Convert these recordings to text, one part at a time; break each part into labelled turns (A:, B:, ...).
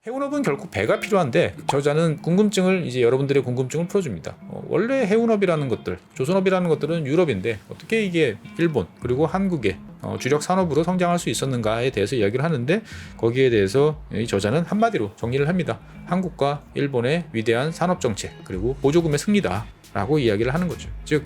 A: 해운업은 결국 배가 필요한데 저자는 궁금증을 이제 여러분들의 궁금증을 풀어줍니다. 원래 해운업이라는 것들, 조선업이라는 것들은 유럽인데 어떻게 이게 일본 그리고 한국의 주력 산업으로 성장할 수 있었는가에 대해서 이야기를 하는데 거기에 대해서 이 저자는 한마디로 정리를 합니다. 한국과 일본의 위대한 산업 정책 그리고 보조금의 승리다라고 이야기를 하는 거죠. 즉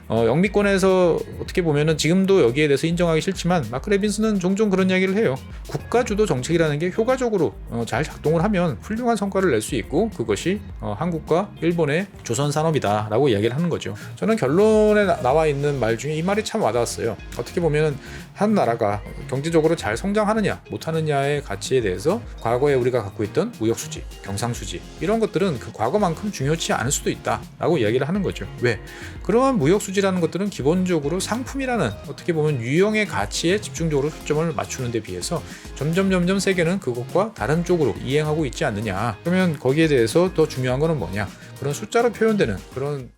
A: 영미권에서 어떻게 보면은 지금도 여기에 대해서 인정하기 싫지만 마크 레빈스는 종종 그런 이야기를 해요. 국가주도 정책이라는 게 효과적으로 잘 작동을 하면 훌륭한 성과를 낼 수 있고 그것이 한국과 일본의 조선 산업이다라고 이야기를 하는 거죠. 저는 결론에 나와 있는 말 중에 이 말이 참 와닿았어요. 어떻게 보면은 한 나라가 경제적으로 잘 성장하느냐 못하느냐의 가치에 대해서 과거에 우리가 갖고 있던 무역수지, 경상수지 이런 것들은 그 과거만큼 중요치 않을 수도 있다라고 이야기를 하는 거죠. 왜? 그러한 무역수지라는 것들은 기본적으로 상품이라는 어떻게 보면 유형의 가치에 집중적으로 초점을 맞추는 데 비해서 점점 세계는 그것과 다른 쪽으로 이행하고 있지 않느냐. 그러면 거기에 대해서 더 중요한 거는 뭐냐? 그런 숫자로 표현되는 그런.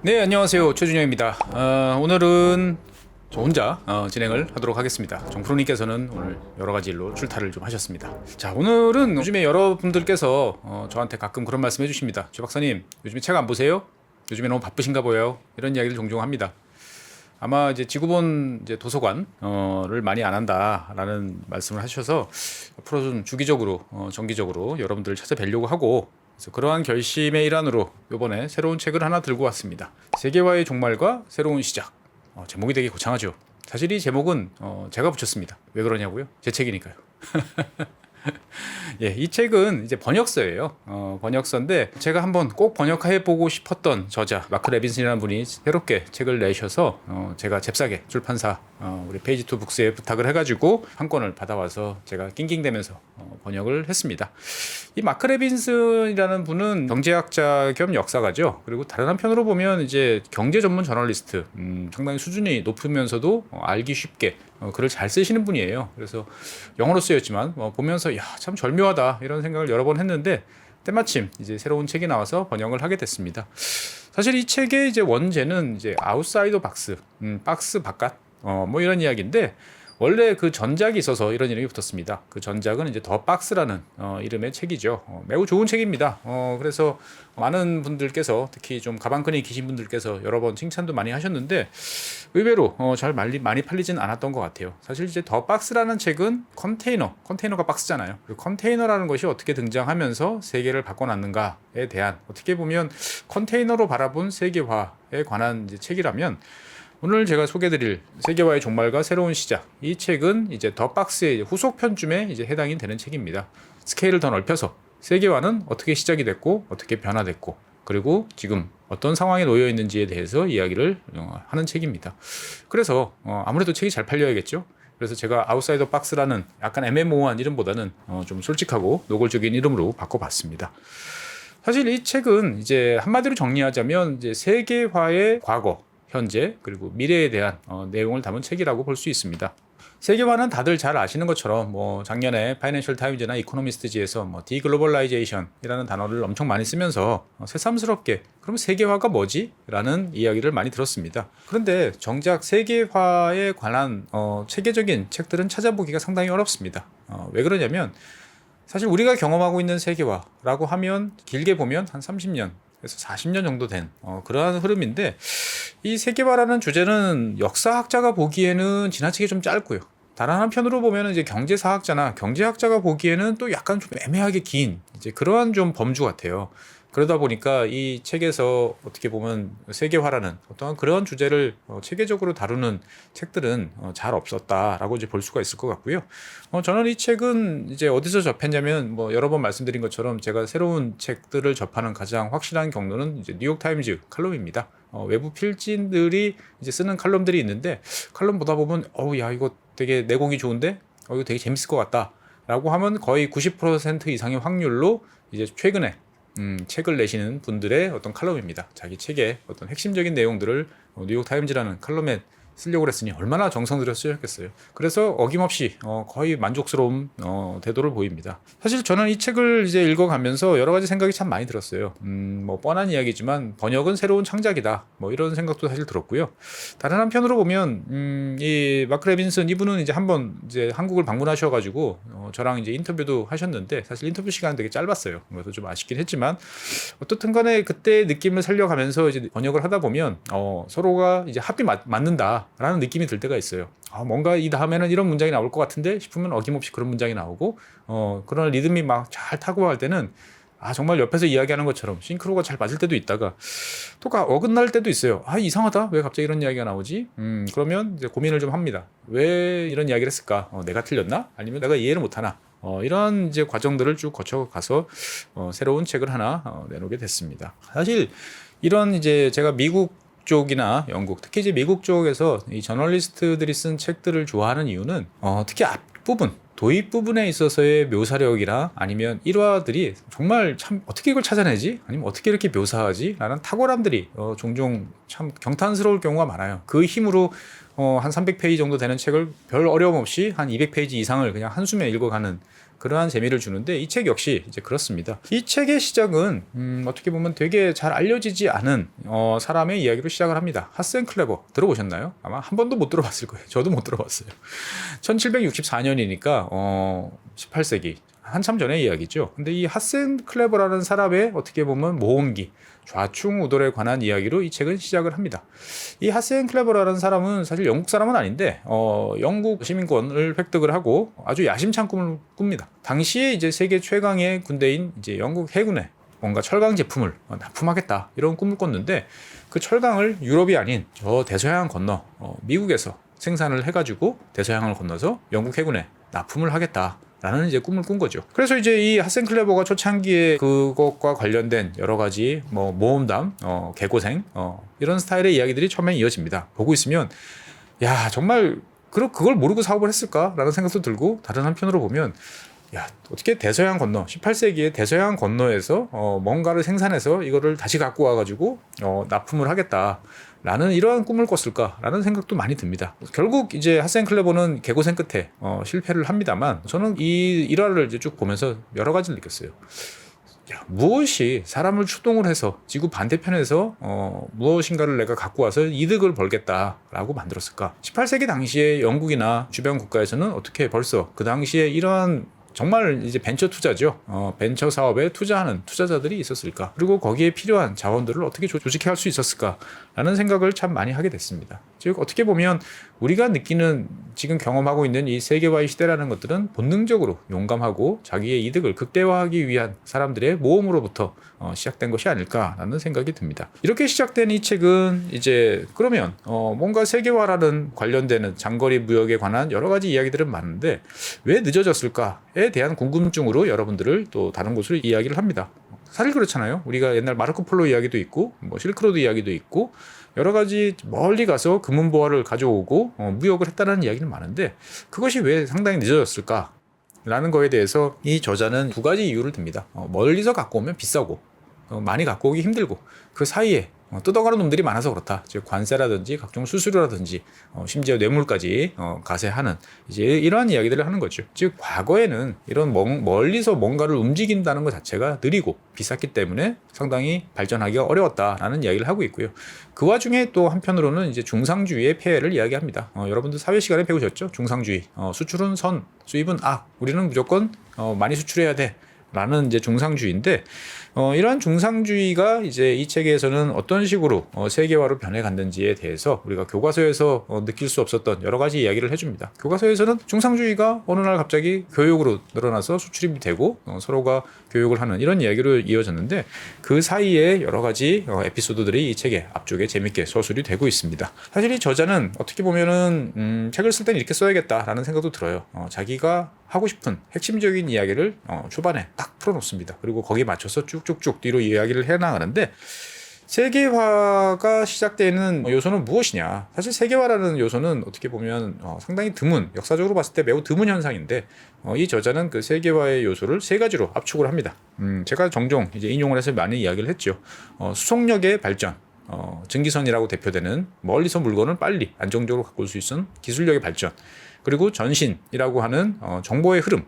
A: 네, 안녕하세요. 최준영입니다. 오늘은 저 혼자 진행을 하도록 하겠습니다. 정프로님께서는 오늘 여러 가지 일로 출타를 좀 하셨습니다. 자, 오늘은 요즘에 여러분들께서 저한테 가끔 그런 말씀 해주십니다. 최 박사님, 요즘에 책 안 보세요? 요즘에 너무 바쁘신가 보여요? 이런 이야기를 종종 합니다. 아마 이제 지구본 이제 도서관을 많이 안 한다라는 말씀을 하셔서 앞으로 좀 주기적으로 정기적으로 여러분들을 찾아뵈려고 하고, 그래서 그러한 결심의 일환으로 이번에 새로운 책을 하나 들고 왔습니다. 세계화의 종말과 새로운 시작. 제목이 되게 거창하죠. 사실 이 제목은 제가 붙였습니다. 왜 그러냐고요? 제 책이니까요. 예, 이 책은 이제 번역서예요. 번역서인데 제가 한번 꼭 번역해보고 싶었던 저자 마크 레빈슨이라는 분이 새롭게 책을 내셔서 제가 잽싸게 출판사 우리 페이지 투 북스에 부탁을 해가지고 한 권을 받아와서 제가 낑낑대면서 번역을 했습니다. 이 마크 레빈슨이라는 분은 경제학자 겸 역사가죠. 그리고 다른 한편으로 보면 이제 경제 전문 저널리스트, 상당히 수준이 높으면서도 알기 쉽게 글을 잘 쓰시는 분이에요. 그래서 영어로 쓰였지만 보면서 참 절묘하다 이런 생각을 여러 번 했는데 때마침 이제 새로운 책이 나와서 번역을 하게 됐습니다. 사실 이 책의 이제 원제는 이제 아웃사이더 박스, 박스 바깥 뭐 이런 이야기인데 원래 그 전작이 있어서 이런 이름이 붙었습니다. 그 전작은 이제 더 박스라는 이름의 책이죠. 매우 좋은 책입니다. 그래서 많은 분들께서 특히 좀 가방끈이 기신 분들께서 여러 번 칭찬도 많이 하셨는데 의외로 잘 많이 팔리진 않았던 것 같아요. 사실 이제 더 박스라는 책은 컨테이너가 박스잖아요. 그 컨테이너라는 것이 어떻게 등장하면서 세계를 바꿔놨는가에 대한 어떻게 보면 컨테이너로 바라본 세계화에 관한 이제 책이라면 오늘 제가 소개드릴 세계화의 종말과 새로운 시작 이 책은 이제 더 박스의 후속편쯤에 이제 해당이 되는 책입니다. 스케일을 더 넓혀서 세계화는 어떻게 시작이 됐고 어떻게 변화됐고 그리고 지금 어떤 상황에 놓여 있는지에 대해서 이야기를 하는 책입니다. 그래서 아무래도 책이 잘 팔려야겠죠. 그래서 제가 아웃사이더 박스라는 약간 애매모호한 이름보다는 좀 솔직하고 노골적인 이름으로 바꿔봤습니다. 사실 이 책은 이제 한마디로 정리하자면 이제 세계화의 과거 현재 그리고 미래에 대한 내용을 담은 책이라고 볼 수 있습니다. 세계화는 다들 잘 아시는 것처럼 뭐 작년에 파이낸셜 타임즈나 이코노미스트지에서 뭐 디글로벌라이제이션이라는 단어를 엄청 많이 쓰면서 새삼스럽게 그럼 세계화가 뭐지? 라는 이야기를 많이 들었습니다. 그런데 정작 세계화에 관한 체계적인 책들은 찾아보기가 상당히 어렵습니다. 왜 그러냐면 사실 우리가 경험하고 있는 세계화라고 하면 길게 보면 한 30년 그래서 40년 정도 된 그러한 흐름인데 이 세계화라는 주제는 역사학자가 보기에는 지나치게 좀 짧고요. 다른 한편으로 보면 이제 경제사학자나 경제학자가 보기에는 또 약간 좀 애매하게 긴 이제 그러한 좀 범주 같아요. 그러다 보니까 이 책에서 어떻게 보면 세계화라는 어떠한 그런 주제를 체계적으로 다루는 책들은 잘 없었다라고 이제 볼 수가 있을 것 같고요. 저는 이 책은 이제 어디서 접했냐면 뭐 여러 번 말씀드린 것처럼 제가 새로운 책들을 접하는 가장 확실한 경로는 이제 뉴욕 타임즈 칼럼입니다. 외부 필진들이 이제 쓰는 칼럼들이 있는데 칼럼 보다 보면 야 이거 되게 내공이 좋은데 이거 되게 재밌을 것 같다라고 하면 거의 90% 이상의 확률로 이제 최근에 책을 내시는 분들의 어떤 칼럼입니다. 자기 책의 어떤 핵심적인 내용들을 뉴욕 타임즈라는 칼럼에 쓰려고 했으니 얼마나 정성 들여 쓰셨겠어요. 그래서 어김없이 거의 만족스러운 태도를 보입니다. 사실 저는 이 책을 이제 읽어가면서 여러 가지 생각이 참 많이 들었어요. 뭐 뻔한 이야기지만 번역은 새로운 창작이다. 뭐 이런 생각도 사실 들었고요. 다른 한편으로 보면 이 마크 레빈슨 이분은 이제 한번 이제 한국을 방문하셔가지고 저랑 이제 인터뷰도 하셨는데 사실 인터뷰 시간은 되게 짧았어요. 그래서 좀 아쉽긴 했지만 어떻든간에 그때 느낌을 살려가면서 이제 번역을 하다 보면 서로가 이제 합이 맞는다라는 느낌이 들 때가 있어요. 뭔가 이 다음에는 이런 문장이 나올 것 같은데 싶으면 어김없이 그런 문장이 나오고 그런 리듬이 막 잘 타고 갈 때는 정말 옆에서 이야기하는 것처럼 싱크로가 잘 맞을 때도 있다가 또 어긋날 때도 있어요. 이상하다. 왜 갑자기 이런 이야기가 나오지? 그러면 이제 고민을 좀 합니다. 왜 이런 이야기를 했을까? 내가 틀렸나? 아니면 내가 이해를 못하나? 이런 이제 과정들을 쭉 거쳐가서 새로운 책을 하나 내놓게 됐습니다. 사실 이런 이제 제가 미국 쪽이나 영국, 특히 이제 미국 쪽에서 이 저널리스트들이 쓴 책들을 좋아하는 이유는 특히 앞부분, 도입 부분에 있어서의 묘사력이나 아니면 일화들이 정말 참 어떻게 이걸 찾아내지? 아니면 어떻게 이렇게 묘사하지? 라는 탁월함들이 종종 참 경탄스러울 경우가 많아요. 그 힘으로 한 300페이지 정도 되는 책을 별 어려움 없이 한 200페이지 이상을 그냥 한숨에 읽어가는 그러한 재미를 주는데 이 책 역시 이제 그렇습니다. 이 책의 시작은 어떻게 보면 되게 잘 알려지지 않은 사람의 이야기로 시작을 합니다. 하센 클레버 들어보셨나요? 아마 한 번도 못 들어봤을 거예요. 저도 못 들어봤어요. 1764년이니까 18세기 한참 전의 이야기죠. 근데 이 하센 클레버라는 사람의 어떻게 보면 모험기, 좌충우돌에 관한 이야기로 이 책은 시작을 합니다. 이 하센 클레버라는 사람은 사실 영국 사람은 아닌데 영국 시민권을 획득을 하고 아주 야심찬 꿈을 꿉니다. 당시에 이제 세계 최강의 군대인 이제 영국 해군에 뭔가 철강 제품을 납품하겠다 이런 꿈을 꿨는데 그 철강을 유럽이 아닌 저 대서양 건너 미국에서 생산을 해가지고 대서양을 건너서 영국 해군에 납품을 하겠다. 라는 이제 꿈을 꾼 거죠. 그래서 이제 이 하센 클레버가 초창기에 그것과 관련된 여러 가지 모험담, 개고생, 이런 스타일의 이야기들이 처음에 이어집니다. 보고 있으면, 정말 그걸 모르고 사업을 했을까라는 생각도 들고, 다른 한편으로 보면, 어떻게 대서양 건너, 18세기에 대서양 건너에서 뭔가를 생산해서 이거를 다시 갖고 와가지고 납품을 하겠다라는 이러한 꿈을 꿨을까라는 생각도 많이 듭니다. 결국 이제 하센 클레버는 개고생 끝에 실패를 합니다만 저는 이 일화를 이제 쭉 보면서 여러 가지를 느꼈어요. 무엇이 사람을 추동을 해서 지구 반대편에서 무엇인가를 내가 갖고 와서 이득을 벌겠다라고 만들었을까? 18세기 당시에 영국이나 주변 국가에서는 어떻게 벌써 그 당시에 이러한 정말 이제 벤처 투자죠. 벤처 사업에 투자하는 투자자들이 있었을까? 그리고 거기에 필요한 자원들을 어떻게 조직할 수 있었을까라는 생각을 참 많이 하게 됐습니다. 즉 어떻게 보면 우리가 느끼는 지금 경험하고 있는 이 세계화의 시대라는 것들은 본능적으로 용감하고 자기의 이득을 극대화하기 위한 사람들의 모험으로부터 시작된 것이 아닐까라는 생각이 듭니다. 이렇게 시작된 이 책은 이제 그러면 뭔가 세계화라는 관련되는 장거리 무역에 관한 여러 가지 이야기들은 많은데 왜 늦어졌을까에 대한 궁금증으로 여러분들을 또 다른 곳으로 이야기를 합니다. 사실 그렇잖아요. 우리가 옛날 마르코 폴로 이야기도 있고 실크로드 이야기도 있고 여러 가지 멀리 가서 금은보화를 가져오고 무역을 했다는 이야기는 많은데 그것이 왜 상당히 늦어졌을까? 라는 거에 대해서 이 저자는 두 가지 이유를 듭니다. 멀리서 갖고 오면 비싸고 많이 갖고 오기 힘들고 그 사이에 뜯어가는 놈들이 많아서 그렇다. 즉 관세라든지 각종 수수료라든지 심지어 뇌물까지 가세하는 이제 이러한 이야기들을 하는 거죠. 즉 과거에는 이런 멀리서 뭔가를 움직인다는 것 자체가 느리고 비쌌기 때문에 상당히 발전하기가 어려웠다라는 이야기를 하고 있고요. 그 와중에 또 한편으로는 이제 중상주의의 폐해를 이야기합니다. 여러분들 사회 시간에 배우셨죠? 중상주의. 수출은 선, 수입은 악. 우리는 무조건 많이 수출해야 돼. 라는 이제 중상주의인데 이러한 중상주의가 이제 이 책에서는 어떤 식으로 세계화로 변해갔는지에 대해서 우리가 교과서에서 느낄 수 없었던 여러 가지 이야기를 해줍니다. 교과서에서는 중상주의가 어느 날 갑자기 교육으로 늘어나서 수출입이 되고 서로가 교육을 하는 이런 이야기로 이어졌는데 그 사이에 여러 가지 에피소드들이 이 책의 앞쪽에 재밌게 서술이 되고 있습니다. 사실 이 저자는 어떻게 보면은 책을 쓸 때는 이렇게 써야겠다라는 생각도 들어요. 자기가 하고 싶은 핵심적인 이야기를 초반에 딱 풀어놓습니다. 그리고 거기에 맞춰서 쭉쭉쭉 뒤로 이야기를 해나가는데 세계화가 시작되는 요소는 무엇이냐? 사실 세계화라는 요소는 어떻게 보면 상당히 드문, 역사적으로 봤을 때 매우 드문 현상인데 이 저자는 그 세계화의 요소를 세 가지로 압축을 합니다. 제가 종종 이제 인용을 해서 많이 이야기를 했죠. 수송력의 발전, 증기선이라고 대표되는 멀리서 물건을 빨리 안정적으로 갖고 올 수 있는 기술력의 발전, 그리고 전신이라고 하는 정보의 흐름,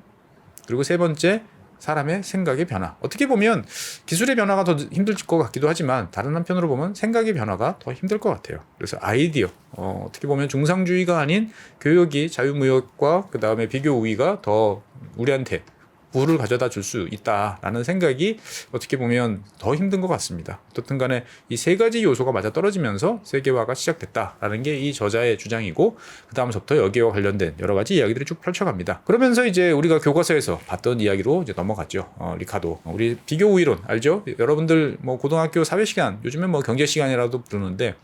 A: 그리고 세 번째 사람의 생각의 변화. 어떻게 보면 기술의 변화가 더 힘들 것 같기도 하지만 다른 한편으로 보면 생각의 변화가 더 힘들 것 같아요. 그래서 아이디어, 어떻게 보면 중상주의가 아닌 교역이 자유무역과 그 다음에 비교 우위가 더 우리한테 부를 가져다 줄 수 있다라는 생각이 어떻게 보면 더 힘든 것 같습니다. 어떻든 간에 이 세 가지 요소가 맞아 떨어지면서 세계화가 시작됐다라는 게 이 저자의 주장이고, 그 다음서부터 여기와 관련된 여러 가지 이야기들이 쭉 펼쳐갑니다. 그러면서 이제 우리가 교과서에서 봤던 이야기로 이제 넘어갔죠. 리카도. 우리 비교 우위론 알죠? 여러분들 뭐 고등학교 사회 시간, 요즘엔 뭐 경제 시간이라도 부르는데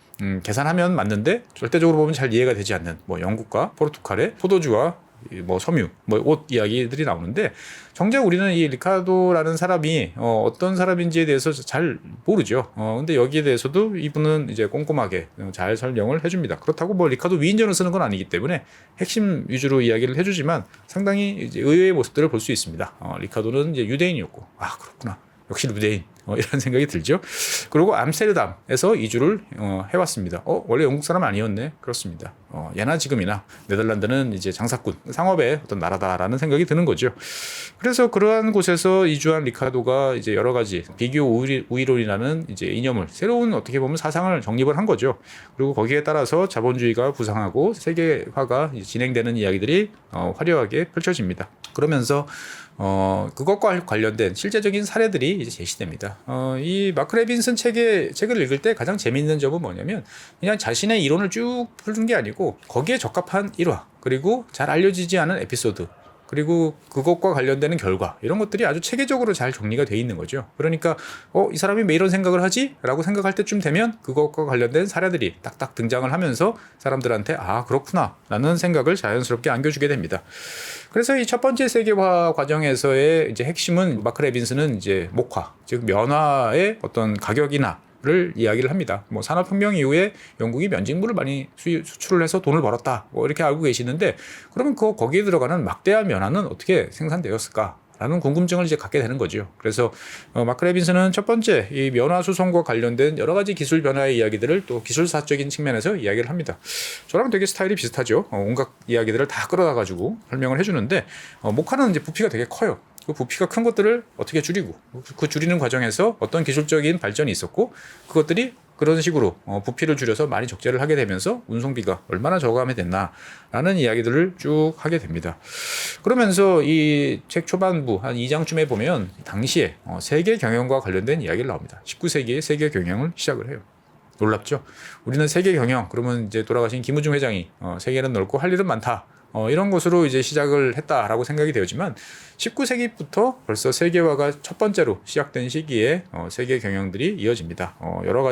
A: 계산하면 맞는데 절대적으로 보면 잘 이해가 되지 않는 뭐 영국과 포르투갈의 포도주와 뭐 섬유, 뭐 옷 이야기들이 나오는데, 정작 우리는 이 리카도라는 사람이 어떤 사람인지에 대해서 잘 모르죠. 근데 여기에 대해서도 이분은 이제 꼼꼼하게 잘 설명을 해줍니다. 그렇다고 뭐 리카도 위인전을 쓰는 건 아니기 때문에 핵심 위주로 이야기를 해주지만 상당히 이제 의외의 모습들을 볼 수 있습니다. 리카도는 이제 유대인이었고, 아 그렇구나, 역시 유대인. 이런 생각이 들죠. 그리고 암스테르담에서 이주를 해왔습니다. 원래 영국 사람 아니었네. 그렇습니다. 예나 지금이나 네덜란드는 이제 장사꾼, 상업의 어떤 나라다라는 생각이 드는 거죠. 그래서 그러한 곳에서 이주한 리카도가 이제 여러 가지 비교 우위론이라는 이제 이념을, 새로운 어떻게 보면 사상을 정립을 한 거죠. 그리고 거기에 따라서 자본주의가 부상하고 세계화가 진행되는 이야기들이 화려하게 펼쳐집니다. 그러면서 그것과 관련된 실제적인 사례들이 이제 제시됩니다. 이 마크 레빈슨 책을 읽을 때 가장 재미있는 점은 뭐냐면, 그냥 자신의 이론을 쭉 푸는 게 아니고 거기에 적합한 일화, 그리고 잘 알려지지 않은 에피소드, 그리고 그것과 관련되는 결과, 이런 것들이 아주 체계적으로 잘 정리가 돼 있는 거죠. 그러니까 이 사람이 왜 이런 생각을 하지? 라고 생각할 때쯤 되면 그것과 관련된 사례들이 딱딱 등장을 하면서 사람들한테 아 그렇구나 라는 생각을 자연스럽게 안겨주게 됩니다. 그래서 이 첫 번째 세계화 과정에서의 이제 핵심은, 마크 레빈슨은 이제 목화, 즉 면화의 어떤 가격이나 를 이야기를 합니다. 뭐 산업혁명 이후에 영국이 면직물을 많이 수출을 해서 돈을 벌었다, 뭐 이렇게 알고 계시는데, 그러면 거기에 들어가는 막대한 면화는 어떻게 생산되었을까? 라는 궁금증을 이제 갖게 되는 거죠. 그래서 마크 레빈슨은 첫 번째 이 면화 수송과 관련된 여러 가지 기술 변화의 이야기들을 또 기술사적인 측면에서 이야기를 합니다. 저랑 되게 스타일이 비슷하죠. 온갖 이야기들을 다 끌어다 가지고 설명을 해주는데, 목화는 이제 부피가 되게 커요. 그 부피가 큰 것들을 어떻게 줄이고, 그 줄이는 과정에서 어떤 기술적인 발전이 있었고, 그것들이 그런 식으로 부피를 줄여서 많이 적재를 하게 되면서 운송비가 얼마나 저감이 됐나라는 이야기들을 쭉 하게 됩니다. 그러면서 이 책 초반부 한 2장쯤에 보면 당시에 세계 경영과 관련된 이야기를 나옵니다. 19세기에 세계 경영을 시작을 해요. 놀랍죠? 우리는 세계 경영, 그러면 이제 돌아가신 김우중 회장이 세계는 넓고 할 일은 많다, 이런 것으로 이제 시작을 했다라고 생각이 되었지만, 19세기부터 벌써 세계화가 첫 번째로 시작된 시기에 세계 경영들이 이어집니다. 여러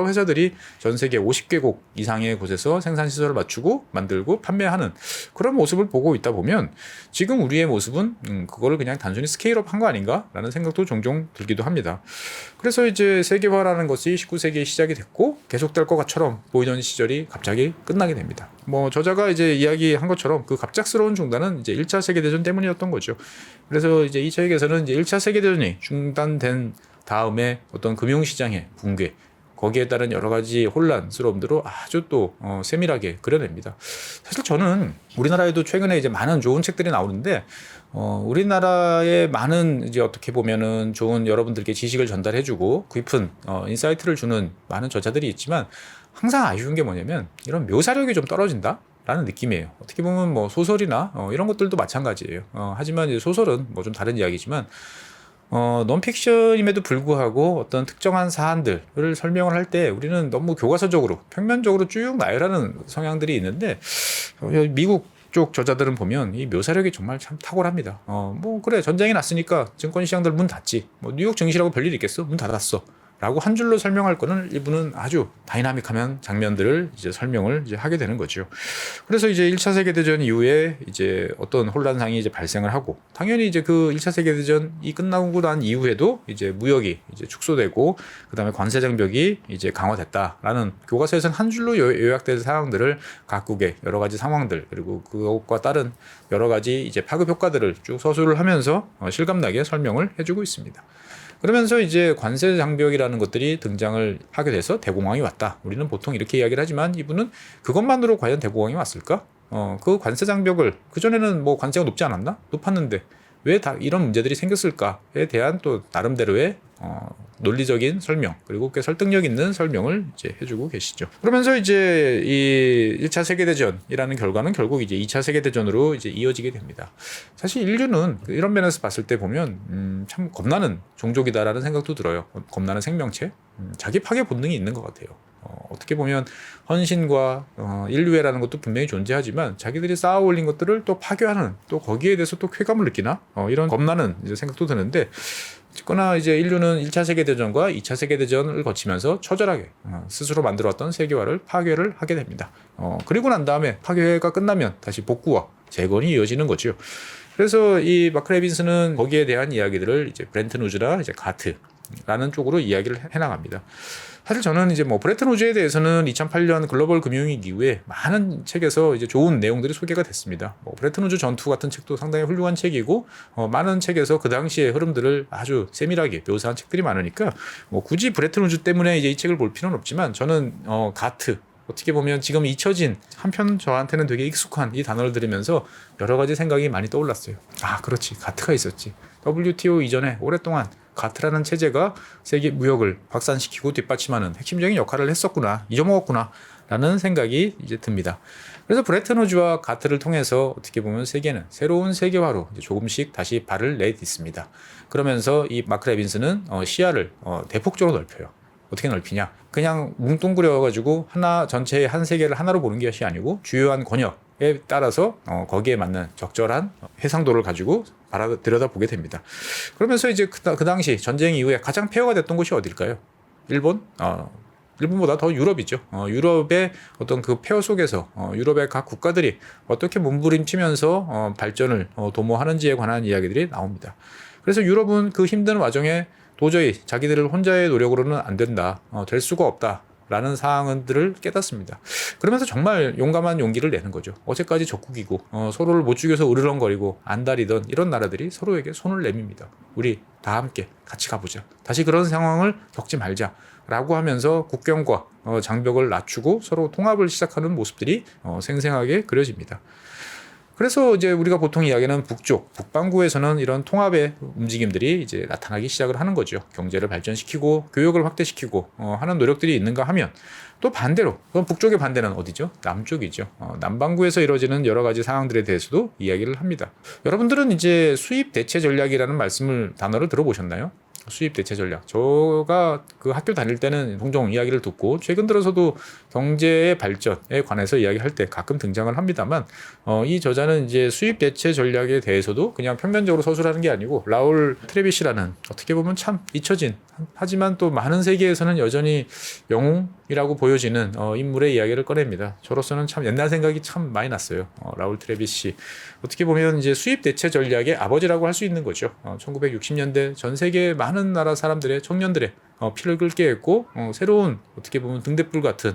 A: 회사들이 전 세계 50개국 이상의 곳에서 생산 시설을 맞추고 만들고 판매하는 그런 모습을 보고 있다 보면, 지금 우리의 모습은 그거를 그냥 단순히 스케일업 한 거 아닌가라는 생각도 종종 들기도 합니다. 그래서 이제 세계화라는 것이 19세기에 시작이 됐고 계속될 것처럼 보이던 시절이 갑자기 끝나게 됩니다. 뭐 저자가 이제 이야기한 것처럼 그 갑작스러운 중단은 이제 1차 세계대전 때문이었던 거죠. 그래서 이제 이 책에서는 이제 1차 세계대전이 중단된 다음에 어떤 금융시장의 붕괴, 거기에 따른 여러 가지 혼란스러움들을 아주 또 세밀하게 그려냅니다. 사실 저는 우리나라에도 최근에 이제 많은 좋은 책들이 나오는데, 우리나라의 많은 이제 어떻게 보면은 좋은 여러분들께 지식을 전달해주고 깊은 인사이트를 주는 많은 저자들이 있지만, 항상 아쉬운 게 뭐냐면 이런 묘사력이 좀 떨어진다? 라는 느낌이에요. 어떻게 보면 뭐 소설이나 이런 것들도 마찬가지예요. 하지만 이제 소설은 뭐 좀 다른 이야기지만, 논픽션임에도 불구하고 어떤 특정한 사안들을 설명을 할 때 우리는 너무 교과서적으로 평면적으로 쭉 나열하는 성향들이 있는데, 미국 쪽 저자들은 보면 이 묘사력이 정말 참 탁월합니다. 뭐 그래, 전쟁이 났으니까 증권시장들 문 닫지, 뭐 뉴욕 증시라고 별일 있겠어? 문 닫았어 라고 한 줄로 설명할 거는 이분은 아주 다이나믹한 장면들을 이제 설명을 이제 하게 되는 거죠. 그래서 이제 1차 세계대전 이후에 이제 어떤 혼란상이 이제 발생을 하고, 당연히 이제 그 1차 세계대전이 끝나고 난 이후에도 이제 무역이 이제 축소되고, 그 다음에 관세 장벽이 이제 강화됐다라는 교과서에서는 한 줄로 요약된 사항들을 각국의 여러 가지 상황들, 그리고 그것과 따른 여러 가지 이제 파급 효과들을 쭉 서술을 하면서 실감나게 설명을 해주고 있습니다. 그러면서 이제 관세 장벽이라는 것들이 등장을 하게 돼서 대공황이 왔다. 우리는 보통 이렇게 이야기를 하지만 이분은 그것만으로 과연 대공황이 왔을까? 그 관세 장벽을 그전에는 뭐 관세가 높지 않았나? 높았는데 왜 다 이런 문제들이 생겼을까에 대한 또 나름대로의 논리적인 설명, 그리고 꽤 설득력 있는 설명을 이제 해주고 계시죠. 그러면서 이제 이 1차 세계대전이라는 결과는 결국 이제 2차 세계대전으로 이제 이어지게 됩니다. 사실 인류는 이런 면에서 봤을 때 보면 참 겁나는 종족이다라는 생각도 들어요. 겁나는 생명체, 자기 파괴 본능이 있는 것 같아요. 어떻게 보면 헌신과 인류애라는 것도 분명히 존재하지만 자기들이 쌓아 올린 것들을 또 파괴하는, 또 거기에 대해서 또 쾌감을 느끼나 이런 겁나는 이제 생각도 드는데, 어쨌거나 이제 인류는 1차 세계대전과 2차 세계대전을 거치면서 처절하게 스스로 만들어왔던 세계화를 파괴를 하게 됩니다. 그리고 난 다음에 파괴가 끝나면 다시 복구와 재건이 이어지는 거죠. 그래서 이 마크 레빈스는 거기에 대한 이야기들을 이제 브렌튼 우즈나 이제 가트라는 쪽으로 이야기를 해나갑니다. 사실 저는 이제 뭐 브레튼 우즈에 대해서는 2008년 글로벌 금융위기 이후에 많은 책에서 이제 좋은 내용들이 소개가 됐습니다. 뭐 브레튼 우즈 전투 같은 책도 상당히 훌륭한 책이고, 많은 책에서 그 당시의 흐름들을 아주 세밀하게 묘사한 책들이 많으니까 뭐 굳이 브레튼 우즈 때문에 이제 이 책을 볼 필요는 없지만, 저는 가트, 어떻게 보면 지금 잊혀진, 한편 저한테는 되게 익숙한 이 단어를 들으면서 여러 가지 생각이 많이 떠올랐어요. 아, 그렇지, 가트가 있었지. WTO 이전에 오랫동안 가트라는 체제가 세계 무역을 확산시키고 뒷받침하는 핵심적인 역할을 했었구나, 잊어먹었구나 라는 생각이 이제 듭니다. 그래서 브레튼 우즈와 가트를 통해서 어떻게 보면 세계는 새로운 세계화로 이제 조금씩 다시 발을 내딛습니다. 그러면서 이 마크 레빈스는 시야를 대폭적으로 넓혀요. 어떻게 넓히냐? 그냥 뭉뚱그려가지고 하나, 전체의 한 세계를 하나로 보는 것이 아니고 주요한 권역에 따라서 거기에 맞는 적절한 해상도를 가지고 들여다보게 됩니다. 그러면서 이제 그 당시 전쟁 이후에 가장 폐허가 됐던 곳이 어딜까요? 일본? 일본보다 더 유럽이죠. 유럽의 어떤 그 폐허 속에서 유럽의 각 국가들이 어떻게 몸부림치면서 발전을 도모하는지에 관한 이야기들이 나옵니다. 그래서 유럽은 그 힘든 와중에 도저히 자기들을 혼자의 노력으로는 안 된다, 될 수가 없다 라는 사항들을 깨닫습니다. 그러면서 정말 용감한 용기를 내는 거죠. 어제까지 적국이고 서로를 못 죽여서 으르렁거리고 안달이던 이런 나라들이 서로에게 손을 내밉니다. 우리 다 함께 같이 가보자, 다시 그런 상황을 겪지 말자 라고 하면서 국경과 장벽을 낮추고 서로 통합을 시작하는 모습들이 생생하게 그려집니다. 그래서 이제 우리가 보통 이야기하는 북반구에서는 이런 통합의 움직임들이 이제 나타나기 시작을 하는 거죠. 경제를 발전시키고 교육을 확대시키고 하는 노력들이 있는가 하면, 또 반대로, 그럼 북쪽의 반대는 어디죠? 남쪽이죠. 남반구에서 이루어지는 여러 가지 상황들에 대해서도 이야기를 합니다. 여러분들은 이제 수입 대체 전략이라는 단어를 들어보셨나요? 수입 대체 전략. 제가 그 학교 다닐 때는 종종 이야기를 듣고, 최근 들어서도 경제의 발전에 관해서 이야기할 때 가끔 등장을 합니다만, 이 저자는 이제 수입 대체 전략에 대해서도 그냥 평면적으로 서술하는 게 아니고, 라울 트레비시라는 어떻게 보면 참 잊혀진, 하지만 또 많은 세계에서는 여전히 영웅이라고 보여지는 인물의 이야기를 꺼냅니다. 저로서는 참 옛날 생각이 참 많이 났어요. 라울 트레비시. 어떻게 보면 이제 수입 대체 전략의 아버지라고 할 수 있는 거죠. 1960년대 전 세계 많은 나라 사람들의, 청년들의 피를 끓게 했고, 새로운 어떻게 보면 등대불 같은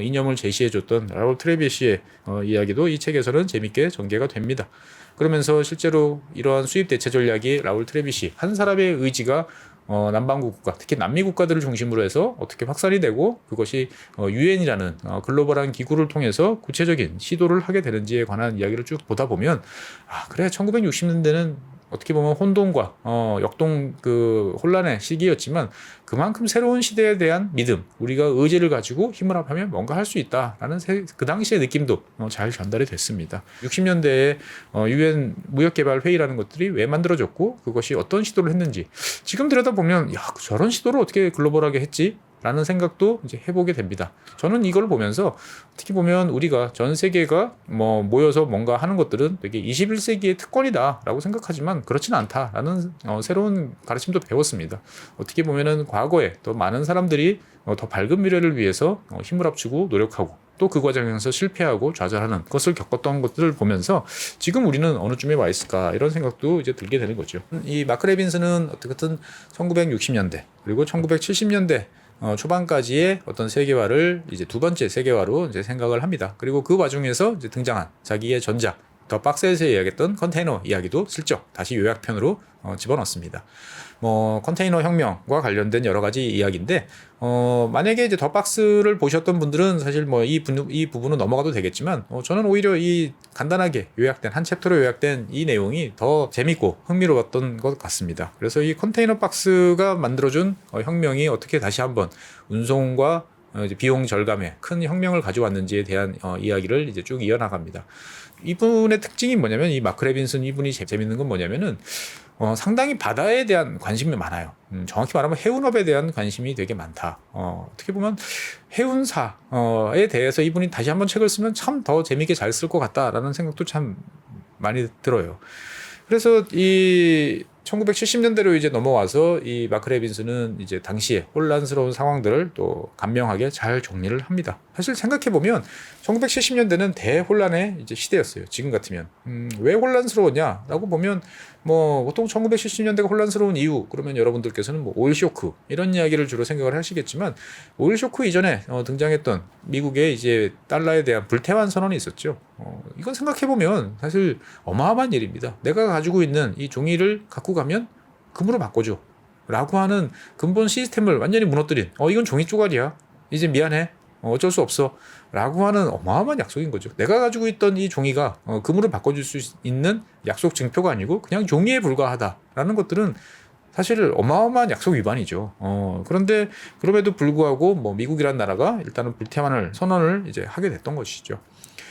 A: 이념을 제시해줬던 라울 트레비시의 이야기도 이 책에서는 재밌게 전개가 됩니다. 그러면서 실제로 이러한 수입 대체 전략이 라울 트레비시 한 사람의 의지가 남반구 국가, 특히 남미 국가들을 중심으로 해서 어떻게 확산이 되고, 그것이 유엔이라는 글로벌한 기구를 통해서 구체적인 시도를 하게 되는지에 관한 이야기를 쭉 보다 보면, 그래, 1960년대는 어떻게 보면 혼돈과 역동 그 혼란의 시기였지만 그만큼 새로운 시대에 대한 믿음, 우리가 의지를 가지고 힘을 합하면 뭔가 할 수 있다라는 그 당시의 느낌도 잘 전달이 됐습니다. 60년대에 유엔 무역개발회의라는 것들이 왜 만들어졌고, 그것이 어떤 시도를 했는지 지금 들여다보면, 야, 저런 시도를 어떻게 글로벌하게 했지? 라는 생각도 이제 해보게 됩니다. 저는 이걸 보면서 어떻게 보면 우리가 전 세계가 모여서 뭔가 하는 것들은 되게 21세기의 특권이다 라고 생각하지만 그렇지는 않다라는 새로운 가르침도 배웠습니다. 어떻게 보면은 과거에 더 많은 사람들이 더 밝은 미래를 위해서 힘을 합치고 노력하고, 또 그 과정에서 실패하고 좌절하는 것을 겪었던 것들을 보면서 지금 우리는 어느 쯤에 와 있을까, 이런 생각도 이제 들게 되는 거죠. 이 마크 레빈스는 어떻든 1960년대 그리고 1970년대 초반까지의 어떤 세계화를 이제 두 번째 세계화로 이제 생각을 합니다. 그리고 그 와중에서 이제 등장한 자기의 전작, 더 박스에서 이야기했던 컨테이너 이야기도 슬쩍 다시 요약편으로 집어넣습니다. 뭐 컨테이너 혁명과 관련된 여러 가지 이야기인데 만약에 이제 더 박스를 보셨던 분들은 사실 뭐 이 부분은 넘어가도 되겠지만 저는 오히려 이 간단하게 요약된 한 챕터로 요약된 이 내용이 더 재밌고 흥미로웠던 것 같습니다. 그래서 이 컨테이너 박스가 만들어준 혁명이 어떻게 다시 한번 운송과 이제 비용 절감에 큰 혁명을 가져왔는지에 대한 이야기를 이제 쭉 이어나갑니다. 이분의 특징이 뭐냐면 이 마크 레빈슨 이분이 재밌는 건 뭐냐면은 상당히 바다에 대한 관심이 많아요. 정확히 말하면 해운업에 대한 관심이 되게 많다. 어떻게 보면 해운사에 대해서 이분이 다시 한번 책을 쓰면 참 더 재밌게 잘 쓸 것 같다라는 생각도 참 많이 들어요. 그래서 이 1970년대로 이제 넘어와서 이 마크 레빈슨은 이제 당시에 혼란스러운 상황들을 또 간명하게 잘 정리를 합니다. 사실 생각해보면 1970년대는 대혼란의 이제 시대였어요. 지금 같으면. 왜 혼란스러웠냐라고 보면 뭐 보통 1970년대가 혼란스러운 이유 그러면 여러분들께서는 뭐 오일 쇼크 이런 이야기를 주로 생각을 하시겠지만 오일 쇼크 이전에 등장했던 미국의 이제 달러에 대한 불태환 선언이 있었죠. 이건 생각해보면 사실 어마어마한 일입니다. 내가 가지고 있는 이 종이를 갖고 가면 금으로 바꿔줘 라고 하는 근본 시스템을 완전히 무너뜨린 이건 종이 쪼가리야 이제 미안해 어쩔 수 없어 라고 하는 어마어마한 약속인 거죠. 내가 가지고 있던 이 종이가 금으로 바꿔줄 수 있는 약속 증표가 아니고 그냥 종이에 불과하다라는 것들은 사실 어마어마한 약속 위반이죠. 그런데 그럼에도 불구하고 뭐 미국이란 나라가 일단은 불태환을 선언을 이제 하게 됐던 것이죠.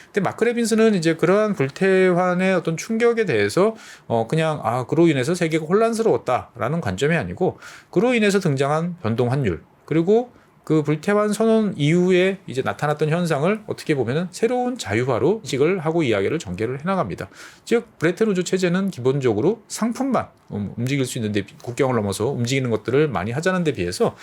A: 근데 마크 레빈슨은 이제 그러한 불태환의 어떤 충격에 대해서 그냥 그로 인해서 세계가 혼란스러웠다라는 관점이 아니고 그로 인해서 등장한 변동 환율 그리고 그 불태환 선언 이후에 이제 나타났던 현상을 어떻게 보면은 새로운 자유화로 인식을 하고 이야기를 전개를 해나갑니다. 즉 브레튼 우즈 체제는 기본적으로 상품만 움직일 수 있는데 국경을 넘어서 움직이는 것들을 많이 하자는 데 비해서